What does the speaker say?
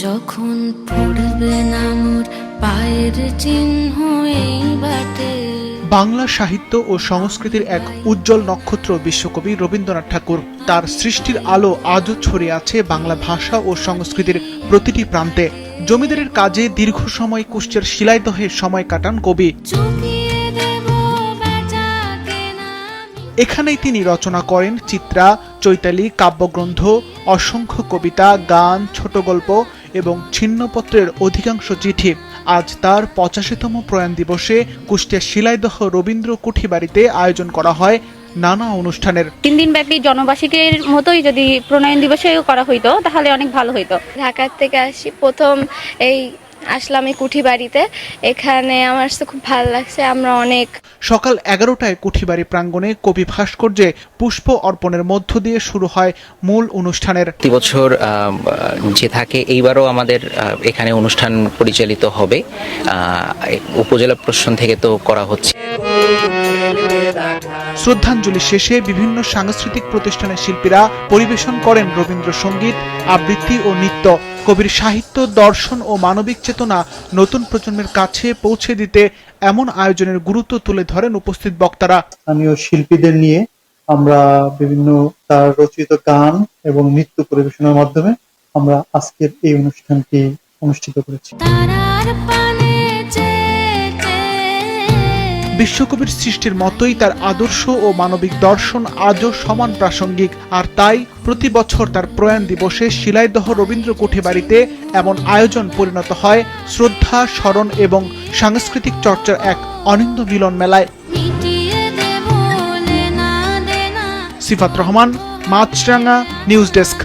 যখন পড়বে না মোর পায়ের চিহ্ন এই বাটে। বাংলা সাহিত্য ও সংস্কৃতির এক উজ্জ্বল নক্ষত্র বিশ্বকবি রবীন্দ্রনাথ ঠাকুর। তার সৃষ্টির আলো আজও ছড়িয়ে আছে বাংলা ভাষা ও সংস্কৃতির প্রতিটি প্রান্তে। জমিদারের কাজে দীর্ঘ সময় কুষ্টিয়ার শিলাইদহে সময় কাটান কবি। এখানেই তিনি রচনা করেন চিত্রা, চৈতালি, কাব্যগ্রন্থ, অসংখ্য কবিতা, গান, ছোট গল্প এবং ছিন্নপত্রের অধিকাংশ চিঠি। আজ তার 85তম প্রয়াণ দিবসে কুষ্টিয়া শিলাইদহ রবীন্দ্র কুঠিবাড়িতে আয়োজন করা হয় নানা অনুষ্ঠানের। 3 দিন ব্যাপী জনবাসিকের মতোই যদি প্রণয়ন দিবসেও করা হইতো তাহলে অনেক ভালো হইতো। ঢাকা থেকে আসি, প্রথম এই আসলাম এই কুঠিবাড়িতে। এখানে আমার খুব ভালো লাগছে। আমরা অনেক সকাল 11টায় কুঠিবাড়ি প্রাঙ্গণে কবি ভাস্কর্যে পুষ্প অর্পণের মধ্য দিয়ে শুরু হয় মূল অনুষ্ঠানের। প্রতি বছর যে থাকে, এইবারও আমাদের এখানে অনুষ্ঠান পরিচালিত হবে। উপজেলা প্রশাসন থেকে তো করা হচ্ছে। শ্রদ্ধাঞ্জলি শেষে বিভিন্ন সাংস্কৃতিক প্রতিষ্ঠানের শিল্পীরা পরিবেশন করেন রবীন্দ্রসঙ্গীত, আবৃত্তি ও নৃত্য। কবির সাহিত্য, দর্শন ও মানবিক চেতনা নতুন প্রজন্মের কাছে পৌঁছে দিতে এমন আয়োজনের গুরুত্ব তুলে ধরেন উপস্থিত বক্তারা। স্থানীয় শিল্পীদের নিয়ে আমরা বিভিন্ন তার রচিত গান এবং নৃত্য পরিবেশনের মাধ্যমে আমরা আজকের এই অনুষ্ঠানটি অনুষ্ঠিত করেছি। বিশ্বকবির সৃষ্টির মতোই তার আদর্শ ও মানবিক দর্শন আজও সমান প্রাসঙ্গিক। আর তাই প্রতি বছর তার প্রয়াণ দিবসে শিলাইদহ রবীন্দ্র কুঠিবাড়িতে এমন আয়োজন পরিণত হয় শ্রদ্ধা, স্মরণ এবং সাংস্কৃতিক চর্চার এক অনিন্দ্য মিলন মেলায়। সিফাত রহমান, মাছরাঙ্গা, নিউজ ডেস্ক।